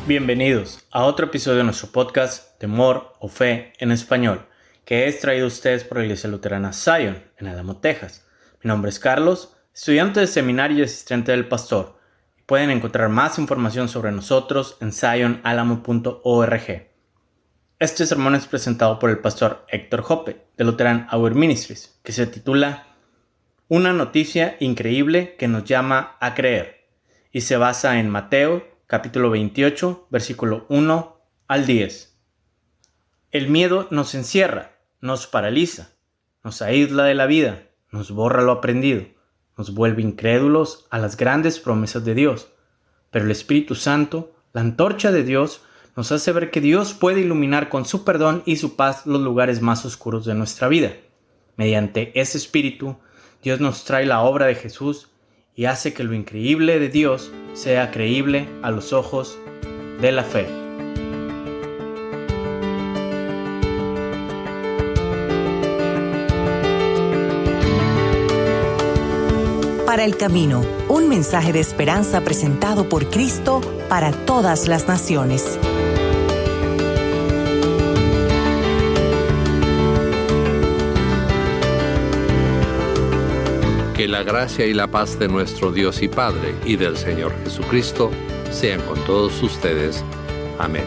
Bienvenidos a otro episodio de nuestro podcast Temor o Fe en Español, que es traído a ustedes por la Iglesia Luterana Zion en Álamo, Texas. Mi nombre es Carlos, estudiante de seminario y asistente del pastor. Pueden encontrar más información sobre nosotros en zionalamo.org. Este sermón es presentado por el pastor Héctor Jope de Lutheran Hour Ministries, que se titula Una noticia increíble que nos llama a creer, y se basa en Mateo capítulo 28, versículo 1 al 10. El miedo nos encierra, nos paraliza, nos aísla de la vida, nos borra lo aprendido, nos vuelve incrédulos a las grandes promesas de Dios. Pero el Espíritu Santo, la antorcha de Dios, nos hace ver que Dios puede iluminar con su perdón y su paz los lugares más oscuros de nuestra vida. Mediante ese Espíritu, Dios nos trae la obra de Jesús y hace que lo increíble de Dios sea creíble a los ojos de la fe. Para el camino, un mensaje de esperanza presentado por Cristo para todas las naciones. Que la gracia y la paz de nuestro Dios y Padre y del Señor Jesucristo sean con todos ustedes. Amén.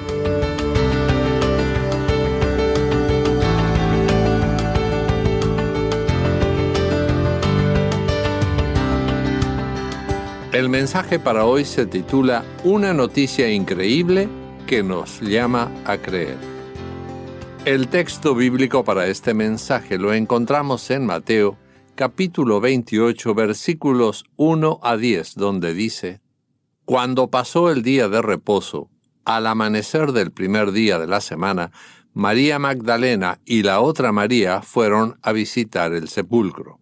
El mensaje para hoy se titula Una noticia increíble que nos llama a creer. El texto bíblico para este mensaje lo encontramos en Mateo capítulo 28, versículos 1 a 10, donde dice: Cuando pasó el día de reposo, al amanecer del primer día de la semana, María Magdalena y la otra María fueron a visitar el sepulcro.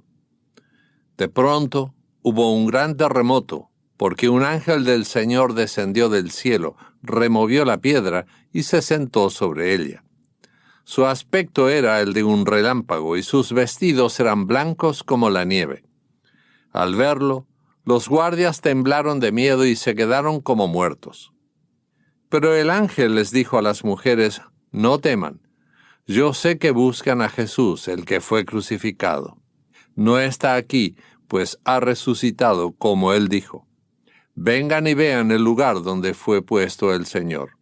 De pronto hubo un gran terremoto, porque un ángel del Señor descendió del cielo, removió la piedra y se sentó sobre ella. Su aspecto era el de un relámpago y sus vestidos eran blancos como la nieve. Al verlo, los guardias temblaron de miedo y se quedaron como muertos. Pero el ángel les dijo a las mujeres: No teman, yo sé que buscan a Jesús, el que fue crucificado. No está aquí, pues ha resucitado como él dijo. Vengan y vean el lugar donde fue puesto el Señor.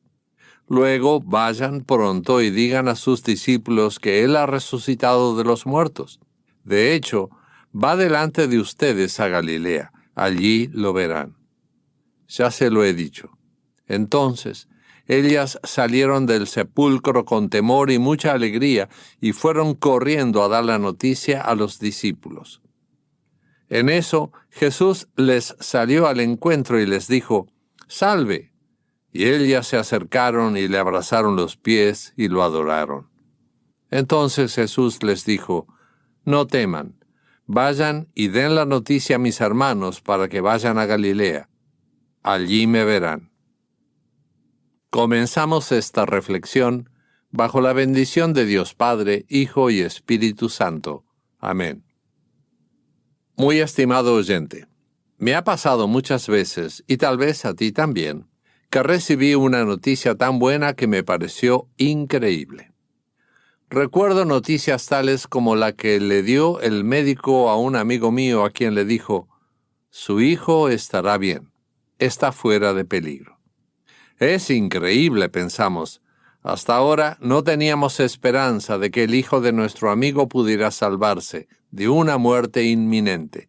Luego vayan pronto y digan a sus discípulos que Él ha resucitado de los muertos. De hecho, va delante de ustedes a Galilea, allí lo verán. Ya se lo he dicho. Entonces, ellas salieron del sepulcro con temor y mucha alegría y fueron corriendo a dar la noticia a los discípulos. En eso, Jesús les salió al encuentro y les dijo: «¡Salve!». Y ellas se acercaron y le abrazaron los pies y lo adoraron. Entonces Jesús les dijo: No teman, vayan y den la noticia a mis hermanos para que vayan a Galilea. Allí me verán. Comenzamos esta reflexión bajo la bendición de Dios Padre, Hijo y Espíritu Santo. Amén. Muy estimado oyente, me ha pasado muchas veces, y tal vez a ti también, que recibí una noticia tan buena que me pareció increíble. Recuerdo noticias tales como la que le dio el médico a un amigo mío a quien le dijo: «Su hijo estará bien, está fuera de peligro». Es increíble, pensamos. Hasta ahora no teníamos esperanza de que el hijo de nuestro amigo pudiera salvarse de una muerte inminente.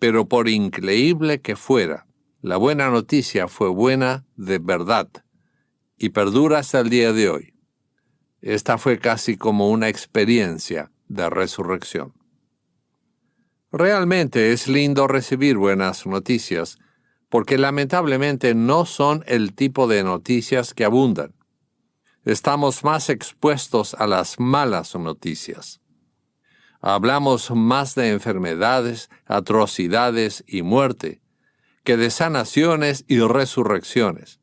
Pero por increíble que fuera, la buena noticia fue buena de verdad y perdura hasta el día de hoy. Esta fue casi como una experiencia de resurrección. Realmente es lindo recibir buenas noticias, porque lamentablemente no son el tipo de noticias que abundan. Estamos más expuestos a las malas noticias. Hablamos más de enfermedades, atrocidades y muerte, que de sanaciones y resurrecciones.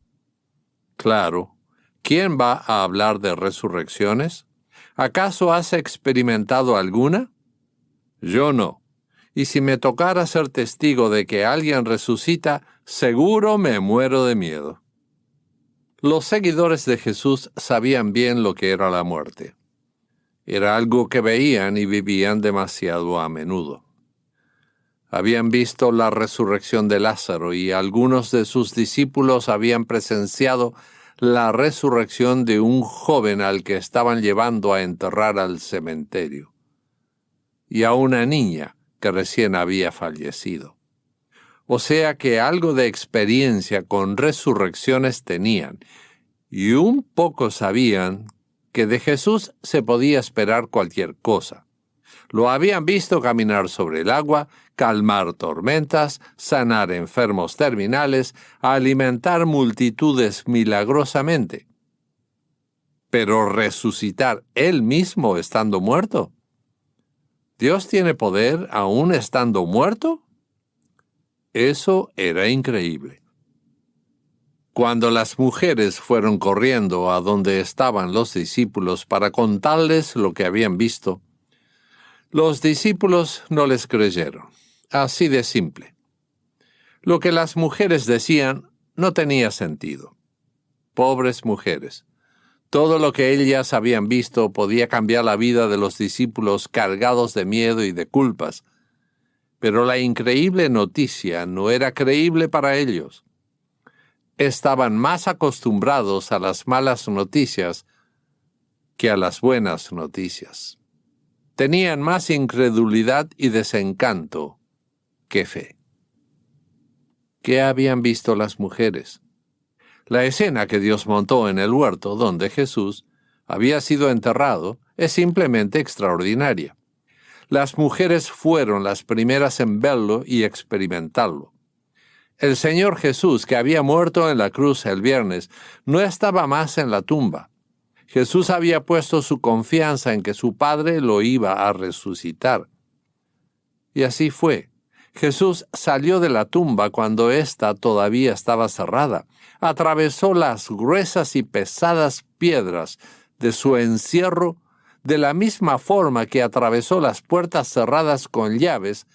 Claro, ¿quién va a hablar de resurrecciones? ¿Acaso has experimentado alguna? Yo no. Y si me tocara ser testigo de que alguien resucita, seguro me muero de miedo. Los seguidores de Jesús sabían bien lo que era la muerte. Era algo que veían y vivían demasiado a menudo. Habían visto la resurrección de Lázaro y algunos de sus discípulos habían presenciado la resurrección de un joven al que estaban llevando a enterrar al cementerio, y a una niña que recién había fallecido. O sea que algo de experiencia con resurrecciones tenían, y un poco sabían que de Jesús se podía esperar cualquier cosa. Lo habían visto caminar sobre el agua, calmar tormentas, sanar enfermos terminales, alimentar multitudes milagrosamente. Pero resucitar él mismo estando muerto. ¿Dios tiene poder aún estando muerto? Eso era increíble. Cuando las mujeres fueron corriendo a donde estaban los discípulos para contarles lo que habían visto, los discípulos no les creyeron. Así de simple. Lo que las mujeres decían no tenía sentido. Pobres mujeres. Todo lo que ellas habían visto podía cambiar la vida de los discípulos cargados de miedo y de culpas. Pero la increíble noticia no era creíble para ellos. Estaban más acostumbrados a las malas noticias que a las buenas noticias. Tenían más incredulidad y desencanto que fe. ¿Qué habían visto las mujeres? La escena que Dios montó en el huerto donde Jesús había sido enterrado es simplemente extraordinaria. Las mujeres fueron las primeras en verlo y experimentarlo. El Señor Jesús, que había muerto en la cruz el viernes, no estaba más en la tumba. Jesús había puesto su confianza en que su Padre lo iba a resucitar. Y así fue. Jesús salió de la tumba cuando ésta todavía estaba cerrada. Atravesó las gruesas y pesadas piedras de su encierro de la misma forma que atravesó las puertas cerradas con llaves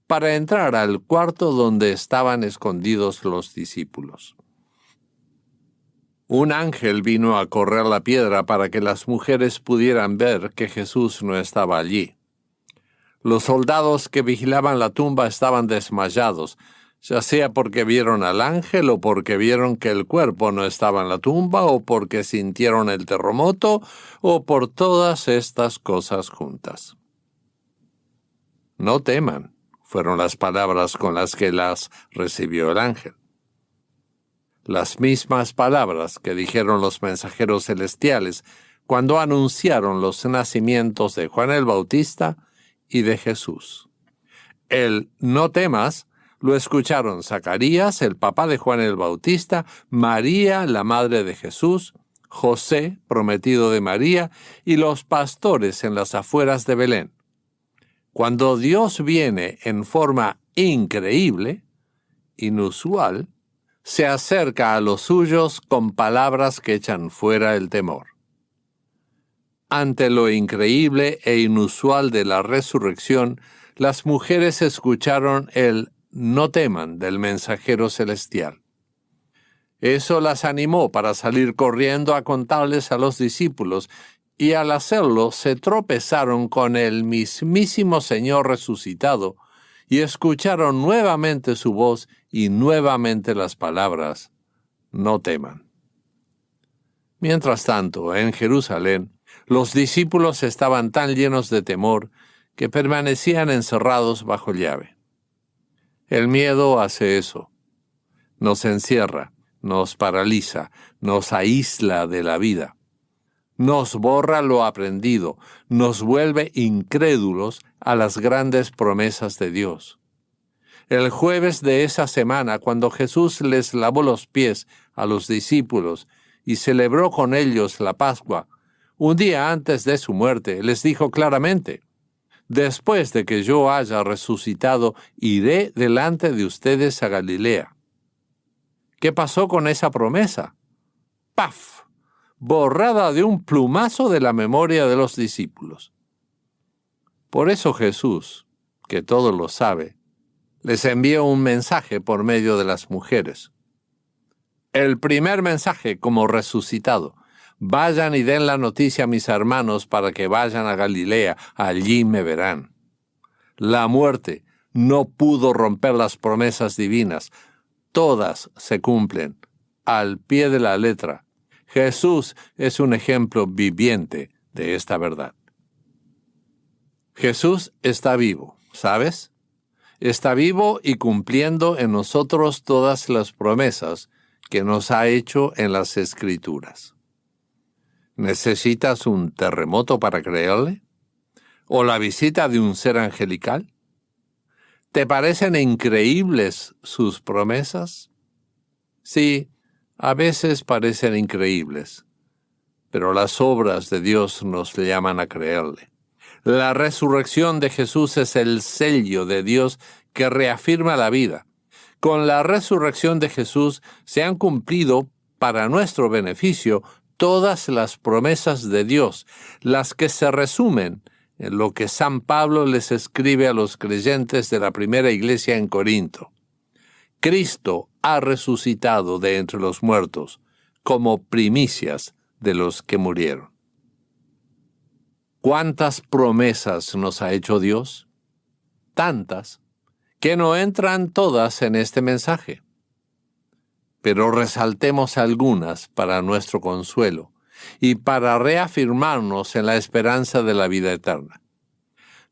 para entrar al cuarto donde estaban escondidos los discípulos. Un ángel vino a correr la piedra para que las mujeres pudieran ver que Jesús no estaba allí. Los soldados que vigilaban la tumba estaban desmayados, ya sea porque vieron al ángel o porque vieron que el cuerpo no estaba en la tumba o porque sintieron el terremoto o por todas estas cosas juntas. No teman, fueron las palabras con las que las recibió el ángel. Las mismas palabras que dijeron los mensajeros celestiales cuando anunciaron los nacimientos de Juan el Bautista y de Jesús. El "no temas" lo escucharon Zacarías, el papá de Juan el Bautista, María, la madre de Jesús, José, prometido de María, y los pastores en las afueras de Belén. Cuando Dios viene en forma increíble, inusual, se acerca a los suyos con palabras que echan fuera el temor. Ante lo increíble e inusual de la resurrección, las mujeres escucharon el "no teman" del mensajero celestial. Eso las animó para salir corriendo a contarles a los discípulos, y al hacerlo se tropezaron con el mismísimo Señor resucitado, y escucharon nuevamente su voz y nuevamente las palabras "no teman". Mientras tanto, en Jerusalén, los discípulos estaban tan llenos de temor que permanecían encerrados bajo llave. El miedo hace eso. Nos encierra, nos paraliza, nos aísla de la vida. Nos borra lo aprendido, nos vuelve incrédulos a las grandes promesas de Dios. El jueves de esa semana, cuando Jesús les lavó los pies a los discípulos y celebró con ellos la Pascua, un día antes de su muerte, les dijo claramente: "Después de que yo haya resucitado, iré delante de ustedes a Galilea". ¿Qué pasó con esa promesa? ¡Paf! Borrada de un plumazo de la memoria de los discípulos. Por eso Jesús, que todo lo sabe, les envió un mensaje por medio de las mujeres. El primer mensaje como resucitado. Vayan y den la noticia a mis hermanos para que vayan a Galilea, allí me verán. La muerte no pudo romper las promesas divinas. Todas se cumplen al pie de la letra. Jesús es un ejemplo viviente de esta verdad. Jesús está vivo, ¿sabes? Está vivo y cumpliendo en nosotros todas las promesas que nos ha hecho en las Escrituras. ¿Necesitas un terremoto para creerle? ¿O la visita de un ser angelical? ¿Te parecen increíbles sus promesas? Sí, a veces parecen increíbles, pero las obras de Dios nos llaman a creerle. La resurrección de Jesús es el sello de Dios que reafirma la vida. Con la resurrección de Jesús se han cumplido, para nuestro beneficio, todas las promesas de Dios, las que se resumen en lo que San Pablo les escribe a los creyentes de la primera iglesia en Corinto. Cristo ha resucitado de entre los muertos, como primicias de los que murieron. ¿Cuántas promesas nos ha hecho Dios? Tantas, que no entran todas en este mensaje. Pero resaltemos algunas para nuestro consuelo y para reafirmarnos en la esperanza de la vida eterna.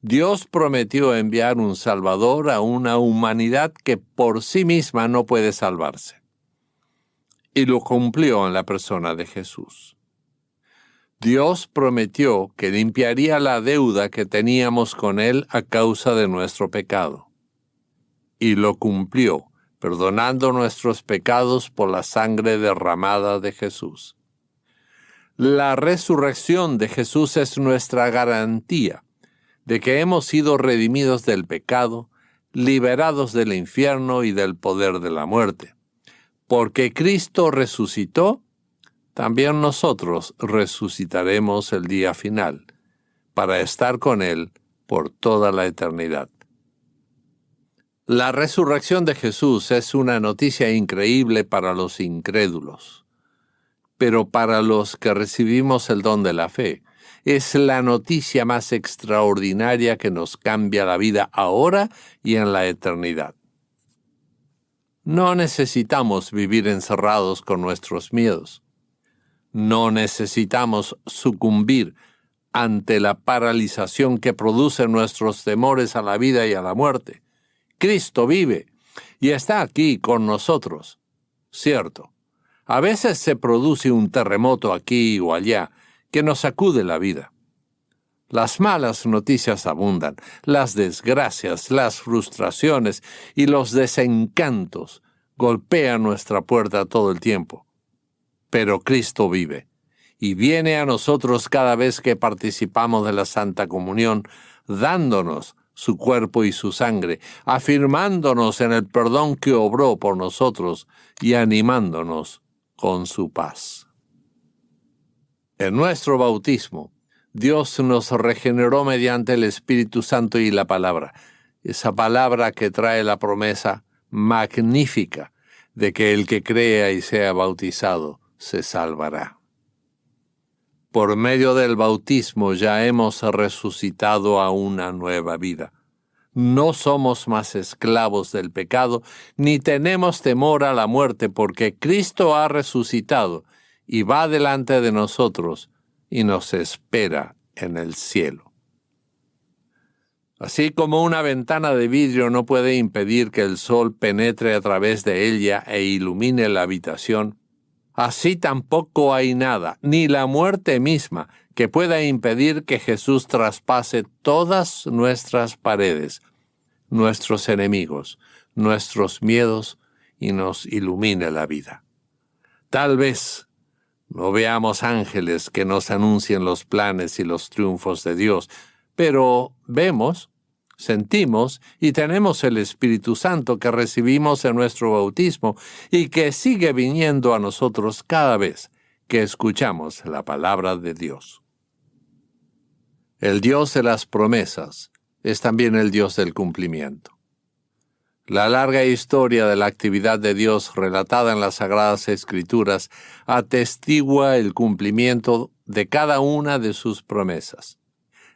Dios prometió enviar un Salvador a una humanidad que por sí misma no puede salvarse. Y lo cumplió en la persona de Jesús. Dios prometió que limpiaría la deuda que teníamos con Él a causa de nuestro pecado. Y lo cumplió, perdonando nuestros pecados por la sangre derramada de Jesús. La resurrección de Jesús es nuestra garantía de que hemos sido redimidos del pecado, liberados del infierno y del poder de la muerte. Porque Cristo resucitó, también nosotros resucitaremos el día final, para estar con Él por toda la eternidad. La resurrección de Jesús es una noticia increíble para los incrédulos. Pero para los que recibimos el don de la fe, es la noticia más extraordinaria que nos cambia la vida ahora y en la eternidad. No necesitamos vivir encerrados con nuestros miedos. No necesitamos sucumbir ante la paralización que producen nuestros temores a la vida y a la muerte. Cristo vive y está aquí con nosotros. Cierto, a veces se produce un terremoto aquí o allá que nos sacude la vida. Las malas noticias abundan, las desgracias, las frustraciones y los desencantos golpean nuestra puerta todo el tiempo. Pero Cristo vive y viene a nosotros cada vez que participamos de la Santa Comunión, dándonos su cuerpo y su sangre, afirmándonos en el perdón que obró por nosotros y animándonos con su paz. En nuestro bautismo, Dios nos regeneró mediante el Espíritu Santo y la palabra, esa palabra que trae la promesa magnífica de que el que crea y sea bautizado se salvará. Por medio del bautismo ya hemos resucitado a una nueva vida. No somos más esclavos del pecado, ni tenemos temor a la muerte, porque Cristo ha resucitado y va delante de nosotros y nos espera en el cielo. Así como una ventana de vidrio no puede impedir que el sol penetre a través de ella e ilumine la habitación, así tampoco hay nada, ni la muerte misma, que pueda impedir que Jesús traspase todas nuestras paredes, nuestros enemigos, nuestros miedos y nos ilumine la vida. Tal vez no veamos ángeles que nos anuncien los planes y los triunfos de Dios, pero vemos, sentimos y tenemos el Espíritu Santo que recibimos en nuestro bautismo y que sigue viniendo a nosotros cada vez que escuchamos la palabra de Dios. El Dios de las promesas es también el Dios del cumplimiento. La larga historia de la actividad de Dios relatada en las Sagradas Escrituras atestigua el cumplimiento de cada una de sus promesas.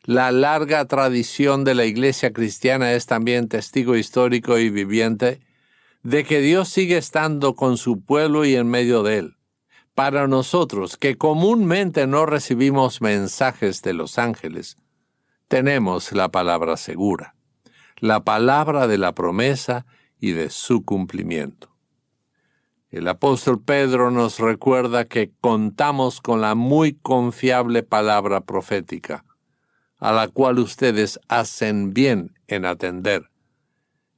La larga tradición de la Iglesia cristiana es también testigo histórico y viviente de que Dios sigue estando con su pueblo y en medio de él. Para nosotros, que comúnmente no recibimos mensajes de los ángeles, tenemos la palabra segura, la palabra de la promesa y de su cumplimiento. El apóstol Pedro nos recuerda que contamos con la muy confiable palabra profética, a la cual ustedes hacen bien en atender,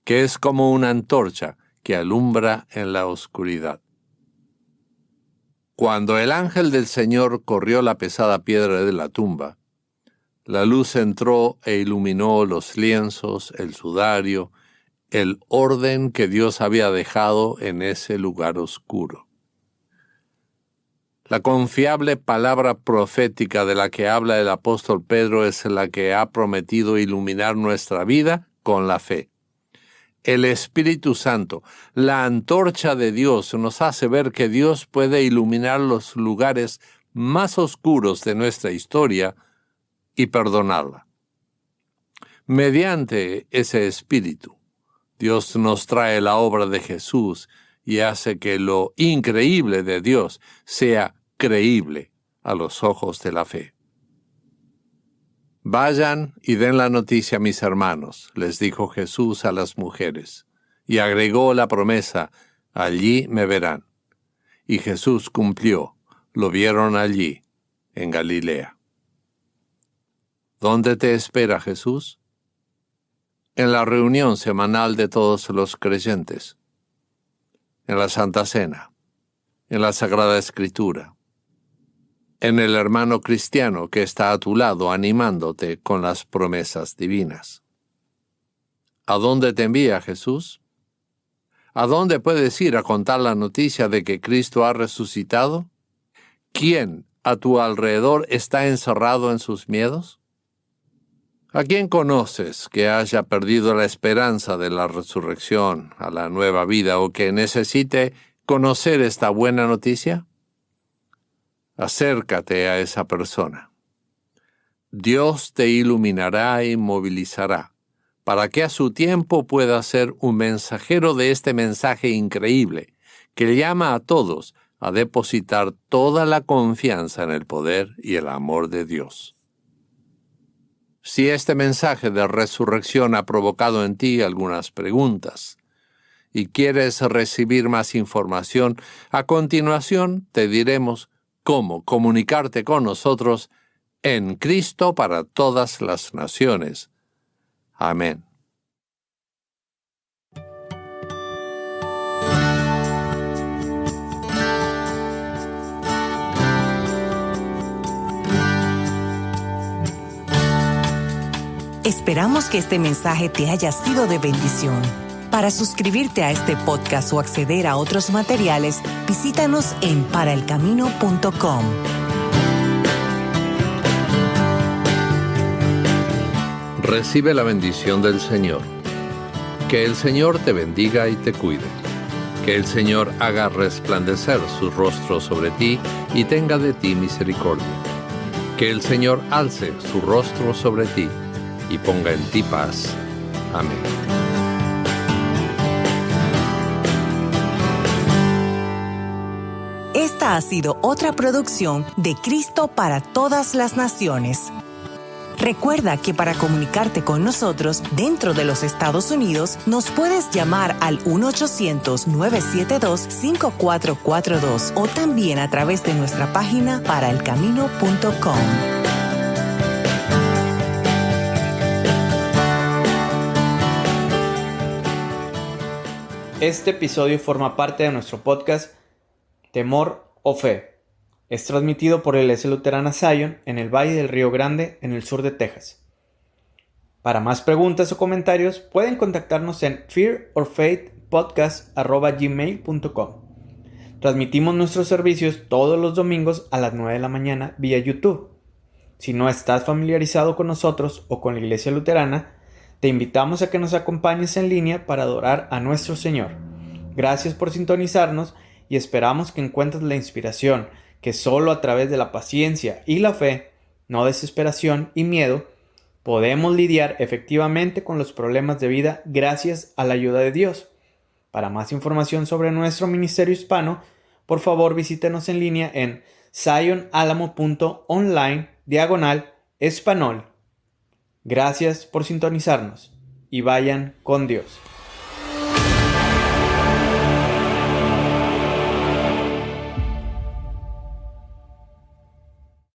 que es como una antorcha que alumbra en la oscuridad. Cuando el ángel del Señor corrió la pesada piedra de la tumba, la luz entró e iluminó los lienzos, el sudario, el orden que Dios había dejado en ese lugar oscuro. La confiable palabra profética de la que habla el apóstol Pedro es la que ha prometido iluminar nuestra vida con la fe. El Espíritu Santo, la antorcha de Dios, nos hace ver que Dios puede iluminar los lugares más oscuros de nuestra historia y perdonarla. Mediante ese Espíritu, Dios nos trae la obra de Jesús y hace que lo increíble de Dios sea creíble a los ojos de la fe. Vayan y den la noticia a mis hermanos, les dijo Jesús a las mujeres, y agregó la promesa, allí me verán. Y Jesús cumplió, lo vieron allí, en Galilea. ¿Dónde te espera Jesús? En la reunión semanal de todos los creyentes, en la Santa Cena, en la Sagrada Escritura, en el hermano cristiano que está a tu lado animándote con las promesas divinas. ¿A dónde te envía Jesús? ¿A dónde puedes ir a contar la noticia de que Cristo ha resucitado? ¿Quién a tu alrededor está encerrado en sus miedos? ¿A quién conoces que haya perdido la esperanza de la resurrección a la nueva vida o que necesite conocer esta buena noticia? Acércate a esa persona. Dios te iluminará y movilizará para que a su tiempo pueda ser un mensajero de este mensaje increíble que llama a todos a depositar toda la confianza en el poder y el amor de Dios. Si este mensaje de resurrección ha provocado en ti algunas preguntas y quieres recibir más información, a continuación te diremos cómo comunicarte con nosotros en Cristo para todas las naciones. Amén. Esperamos que este mensaje te haya sido de bendición. Para suscribirte a este podcast o acceder a otros materiales, visítanos en paraelcamino.com. Recibe la bendición del Señor. Que el Señor te bendiga y te cuide. Que el Señor haga resplandecer su rostro sobre ti y tenga de ti misericordia. Que el Señor alce su rostro sobre ti y ponga en ti paz. Amén. Esta ha sido otra producción de Cristo para todas las naciones. Recuerda que para comunicarte con nosotros dentro de los Estados Unidos, nos puedes llamar al 1-800-972-5442 o también a través de nuestra página paraelcamino.com. Este episodio forma parte de nuestro podcast Temor o Fe. Es transmitido por la Iglesia Luterana Zion en el Valle del Río Grande, en el sur de Texas. Para más preguntas o comentarios, pueden contactarnos en fearorfaithpodcast@gmail.com. Transmitimos nuestros servicios todos los domingos a las 9 de la mañana vía YouTube. Si no estás familiarizado con nosotros o con la Iglesia Luterana, Te invitamos a que nos acompañes en línea para adorar a nuestro Señor. Gracias por sintonizarnos y esperamos que encuentres la inspiración que solo a través de la paciencia y la fe, no desesperación y miedo, podemos lidiar efectivamente con los problemas de vida gracias a la ayuda de Dios. Para más información sobre nuestro ministerio hispano, por favor visítenos en línea en zionalamo.online/español. Gracias por sintonizarnos y vayan con Dios.